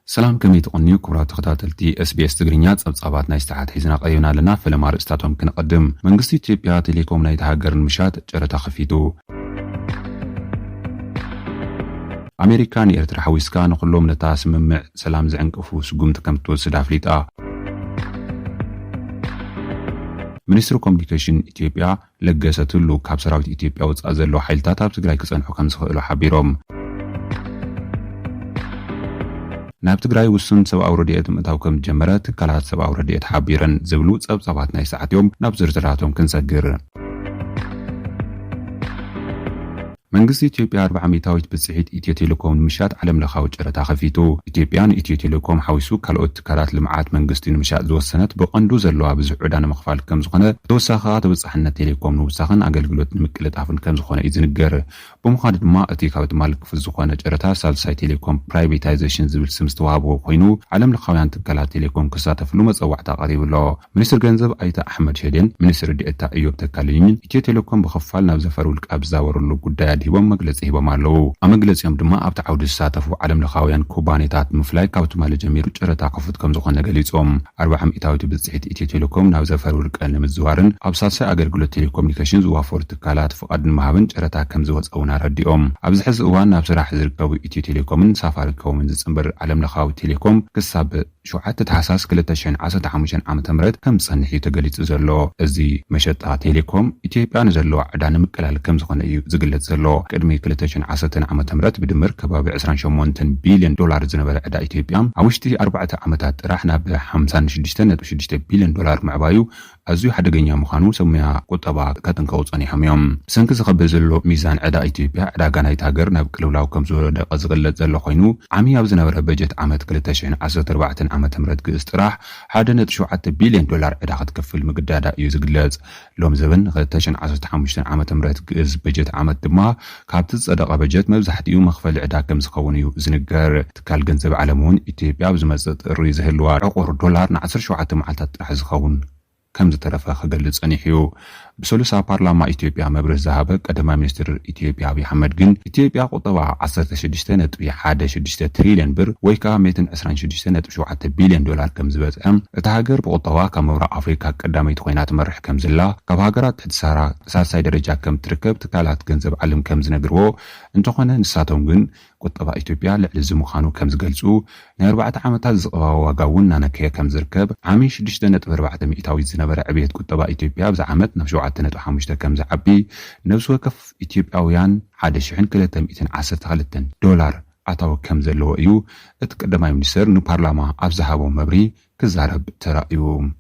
سلام كمي تقنيو كبرات تخطاتلتي SBS تقرينيات صبصابات نايستعاد حيزنا قيونا لنا فلما رئيستاتهم كنقدم منقستي تيبيا تيليكوم نايتهاجر المشات جرتا خفيتو أمريكان إيرتر حويسكا نقلهم نتاس ممع سلام زعنقفو سقومت كمتو سدافليتا منستر كوميونيكيشن إثيوبيا لقاستلو كاب سراويت إثيوبيا وتصازلو حيلتات اب تግራይ ክጸንሑ ከም ዝኽእሉ ሓቢሮም ናብ ትግራይ ውሱን ሰብኣዊ ረድኤት ምእታው ከም ጀመረ ትካላት ሰብኣዊ ረድኤት ሓቢረን ዝብሉ ጸብጻባት ናይ ሰዓት እዮም ናብ ዝርዝራቶም ክንሰግር መንግስቲ ኢትዮጵያ 400 ብጽሒት ኢትዮ ቴሌኮም ምሻት ዓለም ለኻዊ ጨረታ ኸፊቱ ኢትዮጵያን ኢትዮ ቴሌኮም ሓዊሱ ካልኦት ትካላት ልምዓት መንግስቲ ንምሻት ዝወሰነት በቐንዱ ዘለዋ ብዙሕ ዕዳን ምኽፋል ከም ዝኾነ ተወሳኺ ተበጻሕነት ቴሌኮም ንውሳኽን ኣገልግሎት ንምቅልጣፍን ከም ዝኾነ ይዝንገር ብምዃኑ ድማ እቲ ካብ ትማል ክፍል ዝኾነ ጨረታ ሳልሳይ ቴሌኮም ፕራይቬታይዜሽን ዝብል ስም ዝተዋህቦ ኮይኑ ዓለም ለኻውያን ትካላት ቴሌኮም ክሳተፍሉ መፀዋዕታ ቀሪብሎ ሚኒስትር ገንዘብ ኣይተ ኣሕመድ ሸዴን ሚኒስትር ዲኤታ እዮብ ተካልኝን ኢትዮ ቴሌኮም ብኽፋል ናብ ዘፈሩ ልቃብ ዝዛወረሉ ጉዳይ ሂቦም መግለጽ ሂቦም ኣለዉ ኣመግለጽዮም ድማ ኣብቲ ዓውዲ ዝሳተፉ ዓለም ለኻውያን ኩባንያታት ምፍላይ ካብ ትማል ጀሚሩ ጨረታ ክፉት ከም ዝኾነ ገሊጾም 400 ብጽሒት ኢትዮ ቴሌኮም ናብ ዘፈሩ ልቃል ንምዝዋርን ኣብ ሳልሳይ ኣገልግሎት ቴሌኮሙኒኬሽን ዝዋፈሩ ትካላት ፍቓድ ንምሃብን ጨረታ ከም ዝወፀውና ረዲኦም ኣብዚ ሕዚ እዋን ናብ ስራሕ ዝርከቡ ኢትዮ ቴሌኮምን ሳፋሪኮምን ዝጽንበር ዓለም ለኻዊ ቴሌኮም ክሳብ 7 ታሕሳስ 2015 ዓመተ ምህረት ከም ዝጸንሕ ተገሊጹ ዘሎ እዚ መሸጣ ቴሌኮም ኢትዮጵያ ንዘለዋ ዕዳን ምቅላል ከም ዝኾነ እዩ ዝግለጽ ዘሎ ቅድሚ 2010 ዓመተ ምህረት ብድምር ከባቢ 28 ቢልዮን ዶላር ዝነበረ ዕዳ ኢትዮጵያ ኣብ ውሽጢ 4 ዓመታት ጥራሕ ናብ 56.6 ቢልዮን ዶላር ምዕባዩ ኣዝዩ ሓደገኛ ምዃኑ ሰሙያ ቁጠባ ከጥንቀቑ ጸኒሖም እዮም ብሰንኪ ዝኸብር ዘሎ ሚዛን ዕዳ ኢትዮጵያ ዕዳጋ ናይቲ ሃገር ናብ ቅልውላው ከም ዝወደቐ ዝግለጽ ዘሎ ኮይኑ ዓሚ ኣብ ዝነበረ በጀት ዓመት 2014 ዓመተ ምህረት ግእዝ ጥራሕ 1.7 ቢልዮን ዶላር ዕዳ ክትከፍል ምግዳዳ እዩ ዝግለጽ ሎም ዘበን 2015 ዓመተ ምህረት ግእዝ በጀት ዓመት ድማ ካብቲ ዝጸደቐ በጀት መብዛሕትኡ መኽፈሊ ዕዳ ከም ዝኸውን እዩ ዝንገር ትካል ገንዘብ ዓለም እውን ኢትዮጵያ ብዝመጽእ ጥሪ ዝህልዋ ዕቑር ዶላር ን17 መዓልታት ጥራሕ ዝኸውን ከም ዝተረፈ ክገልጽ ጸኒሑ بسلوسا بارلما إثيوبيا مبرز ذهب قدما منستر إثيوبيا أبي أحمد جن إثيوبيا قطبة 16.16 تريليون بر ويكا 226.7 بليون دولار كم زبط تهاجر بقطبة كمورا أفريقيا قدامي تخوينات مرح كم زلا كبهاجرات تسارع ساساي درجة كم تركب تكالات جنزب علم كم زنجرو انتخونا نساتهم جن قطبة إثيوبيا لعلزمو خانو كم زجلسو نربعة عامات وجاونا نكيا كم زركب عامي 6.4 مئتاوي زنبر عبيد قطبة إثيوبيا بزعمت نفشو عتنة وحمشة كم زعبي نفس وكف إثيوبياويان 1,312 دولار عطاو كم زلو ايو اتقدماي منستر نو بارلاما ابزهابو مبري كزارب ترأيو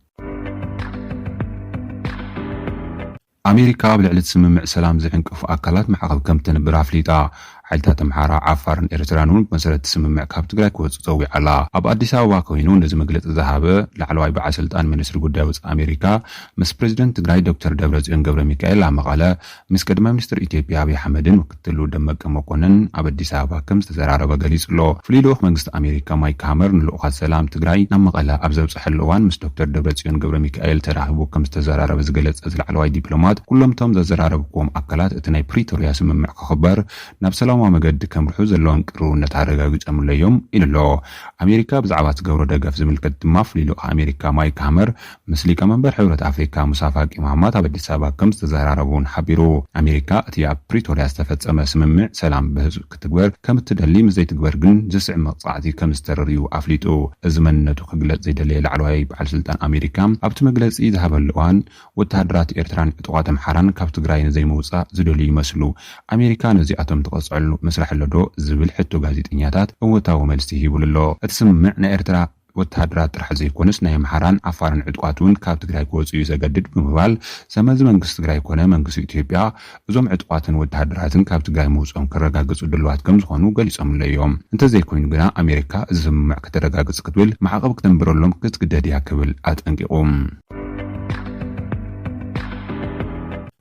أمريكا بلعلة سممع سلام زعنقف أكلات معقب كم تنبر أفليتا حالتات محارة عفارن إرترانون بمسألة تسممع كاب تقرأ كوز تطوي على أب أديس أبابا كوينون لازم قلت الذهابة لعلواي بعسلتان منستر قداوز أمريكا مس بريزيدنت تقرأي دكتور دبرزيون قبل ميكائيل عمقالة مس قدما منستر إثيوبيا أبي حمدن وقتلو دمك مقونن أب أديس أبابا كم ستزرار بقليس لو فليلوخ منست أمريكا مايك هامر نلوخات سلام تقرأي نمقالة أبزوز حلوان مس دكتور دبرزيون قبل ميكائيل تراهبو كم ستزرار بزقلت أزل علواي دبلومات كلهم تم زرار بقوم أكلات اتناي بريتوريا سممع خبر نبسلام ومجد كم رحوز اللون كرو نتعرق أمر اليوم إلى الله أمريكا بزعبات جورة دقف زملكة مافلي لو أمريكا مايك هامر مثلي كمان برحورة أفريقيا مسافة إمامات عبد السابق كم استزاراربون حبيرو أمريكا أتيا بريتوريا استفدت أما سممع سلام بهز كتجور كم تدلي مزيت جور جن جسع مقطعتي كم استرريو أفليتو زمن نتوخجلت زي دليل على بعل سلطان أمريكا أبت مجلس إذا هذا اللوان والتهدرات إيرتران تقاتم حران كابت جراين زي موسى زدولي مسلو أمريكا نزي أتم تقصعلو مسرح اللدو زبل حتو غازيتنياتات ومتاو ملسي هيبولو اتسمعنا إيرترا وتهدرات رح زي كونس نايم حران عفارن عدقاتون كاب تقراي كوز يزاقدد بمبال سمز منقس تقراي كونا منقس إثيوبيا زوم عدقاتن وتهدراتن كاب تقراي موزقون كرقاقز ودلوات كم زخونو قليس أمن اليوم انت زي كوين قنا أمريكا زمع كترقاقز كتول مع قبك تنبرولهم كتقداديها كبل أتنقيقوم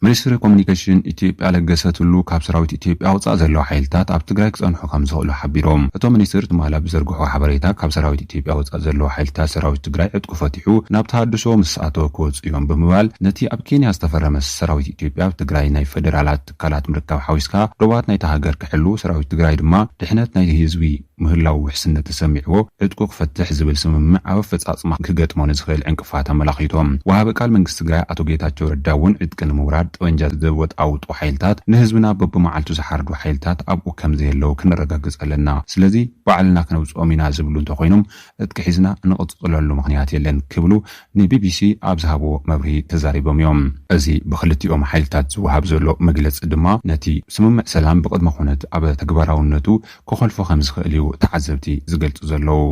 ሚኒስትሪ ኮሙኒኬሽን ኢትዮጵያ ለገሰትሉ ካብ ሰራዊት ኢትዮጵያ ወጻእ ዘሎ ሓይልታት ኣብ ትግራይ ክጸንሑ ከም ዝኽእሉ ሓቢሮም እቶም ሚኒስትር ትማላ ብዘርግሖ ሓበሬታ ካብ ሰራዊት ኢትዮጵያ ወጻእ ዘሎ ሓይልታት ሰራዊት ትግራይ ዕጥቁ ፈቲሑ ናብ ተሃድሶ ምስኣቶ ክወጽኡ እዮም ብምባል ነቲ ኣብ ኬንያ ዝተፈረመ ሰራዊት ኢትዮጵያ ኣብ ትግራይ ናይ ፌደራላት ትካላት ምርካብ ሓዊስካ ዶባት ናይቲ ሃገር ክሕሉ ሰራዊት ትግራይ ድማ ድሕነት ናይ ህዝቢ ምህላው ውሕስነት ተሰሚዕዎ ዕጥቁ ክፈትሕ ዝብል ስምምዕ ኣብ ኣፈጻጽማ ክገጥሞ ንዝኽእል ዕንቅፋት ኣመላኺቶም ወሃቢ ቃል መንግስቲ ትግራይ ኣቶ ጌታቸው ረዳ እውን ዕጥቂ ንምውራድ ጠወንጃ ዘወጣውጡ ሓይልታት ንህዝብና በብመዓልቱ ዝሓርዱ ሓይልታት ኣብኡ ከም ዘየለው ክንረጋግጽ ኣለና ስለዚ ባዕልና ክነውጽኦም ኢና ዝብሉ እንተኾይኖም ዕጥቂ ሒዝና ንቕጽለሉ ምኽንያት የለን ክብሉ ንቢቢሲ ኣብ ዝሃቦ መብርሂ ተዛሪቦም እዮም እዚ ብክልቲኦም ሓይልታት ዝወሃብ ዘሎ መግለጺ ድማ ነቲ ስምምዕ ሰላም ብቅድመ ኩነት ኣብ ተግባራውነቱ ክኸልፎ ከም ዝኽእል እዩ ተዓዘብቲ ዝገልጹ ዘለው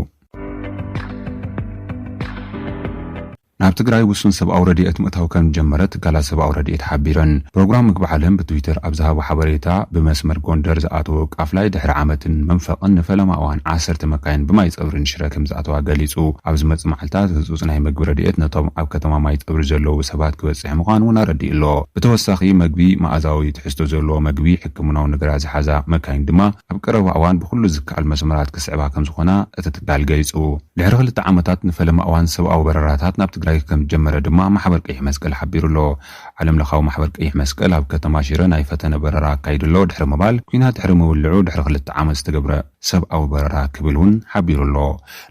ናብ ትግራይ ውሱን ሰብኣዊ ረድኤት ምእታው ከም ጀመረ ትካላት ሰብኣዊ ረድኤት ሓቢረን ፕሮግራም ምግቢ ዓለም ብትዊተር ኣብ ዝሃቦ ሓበሬታ ብመስመር ጎንደር ዝኣተወ ቃፍላይ ድሕሪ ዓመትን መንፈቕን ንፈለማ እዋን 10 መካይን ብማይ ፀብርን ሽረ ከም ዝኣተዋ ገሊጹ ኣብ ዝመጽእ መዓልታት ህጹጽ ናይ ምግቢ ረድኤት ነቶም ኣብ ከተማ ማይ ፀብሪ ዘለዉ ሰባት ክበጽሕ ምዃኑ እውን ኣረዲኡ ኣሎ ብተወሳኺ ምግቢ መኣዛዊ ትሕዝቶ ዘለዎ ምግቢ ሕክምናዊ ነገራት ዝሓዛ መካይን ድማ ኣብ ቀረባ እዋን ብኩሉ ዝከኣል መስመራት ክስዕባ ከም ዝኾና እቲ ትካል ገሊጹ ድሕሪ 2 ዓመታት ንፈለማ እዋን ሰብኣዊ በረራታት ናብ ትግራይ ከም ጀመረ ድማ ማሕበር ቀይሕ መስቀል ሓቢሩሎ ዓለም ለኻዊ ማሕበር ቀይሕ መስቀል ኣብ ከተማ ሽረ ናይ ፈተነ በረራ አካይድሎ ድሕሪ ምባል ኩናት ድሕሪ ምውልዑ ድሕሪ 2 ዓመት ዝተገብረ ሰብኣዊ በረራ ክብል እውን ሓቢሩሎ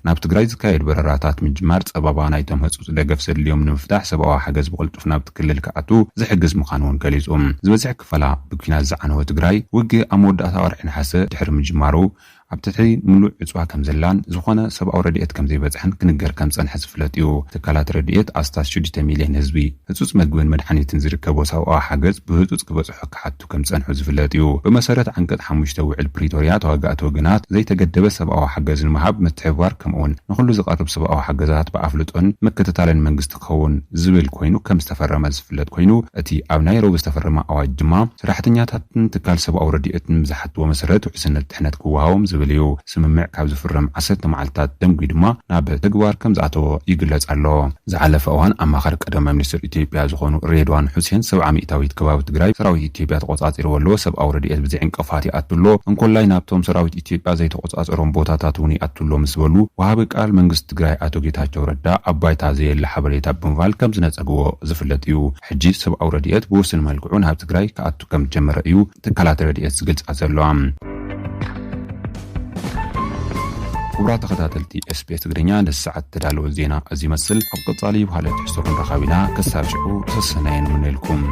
ናብ ትግራይ ዝካየድ በረራታት ምጅማር ጸባባ ናይቶም ህጹጽ ደገፍ ዘድልዮም ንምፍታሕ ሰብኣዊ ሓገዝ ብቕልጡፍ ናብ ትክልል ክኣቱ ዝሕግዝ ምዃኑ እውን ገሊጹ ዝበዝሕ ክፈላ ብኩናት ዝዓነወ ትግራይ ውግእ ኣብ መወዳእታ ወርሒ ነሓሰ ድሕሪ ምጅማሩ ኣብ ትሕቲ ምሉእ ዕፅዋ ከም ዘላን ዝኾነ ሰብኣዊ ረድኤት ከም ዘይበጽሕን ክንገር ከም ጸንሐ ዝፍለጥ እዩ ትካላት ረድኤት ኣስታት 6 ሚልዮን ህዝቢ ህጹጽ ምግብን መድሓኒትን ዝርከቦ ሰብኣዊ ሓገዝ ብህጹጽ ክበጽሑ ክሓቱ ከም ጸንሑ ዝፍለጥ እዩ ብመሰረት ዓንቀጽ 5 ውዕል ፕሪቶርያ ተዋጋእቲ ወገናት ዘይተገደበ ሰብኣዊ ሓገዝ ንምሃብ ምትሕብባር ከምኡውን ንኹሉ ዝቐርብ ሰብኣዊ ሓገዛት ብኣፍልጦን ምክትታልን መንግስቲ ክኸውን ዝብል ኮይኑ ከም ዝተፈረመ ዝፍለጥ ኮይኑ እቲ ኣብ ናይሮቢ ዝተፈረመ ኣዋጅ ድማ ሰራሕተኛታትን ትካል ሰብኣዊ ረድኤትን ዝሓትዎ መሰረት ውሕስነት ድሕነት ክወሃቦም ዝብልዩ ስምምዕ ካብ ዝፍረም 10 መዓልታት ደምጉ ድማ ናብ ተግባር ከም ዝኣተወ ይግለጽ ኣሎ ዝሓለፈ እዋን ኣማኻሪ ቀደም ሚኒስትር ኢትዮጵያ ዝኾኑ ሬድዋን ሁሴን 700 ከባቢ ትግራይ ሰራዊት ኢትዮጵያ ተቆጻጺርዎ ኣሎ ሰብኣዊ ረድኤት ብዘይ ዕንቅፋት ይኣትሎ እንኮላይ ናብቶም ሰራዊት ኢትዮጵያ ዘይተቆጻጸሮም ቦታታት እውን ይኣትሎ ምስ በሉ ወሃቢ ቃል መንግስቲ ትግራይ ኣቶ ጌታቸው ረዳ ኣብ ባይታ ዘየለ ሓበሬታ ብምባል ከም ዝነጸግዎ ዝፍለጥ እዩ ሕጂ ሰብኣዊ ረድኤት ብውስን መልክዑ ናብ ትግራይ ክኣቱ ከም ጀመረ እዩ ትካላት ረድኤት ዝገልጻ ዘለዋ ክቡራት ተኸታተልቲ SBS ትግርኛ ንሰዓት ተዳለወ ዜና እዚ መስል ኣብ ቀጻሊ ባህለ ትሕዝቶ ክንረኻቢና ክሳብ ሽዑ ተሰናየን ምንልኩም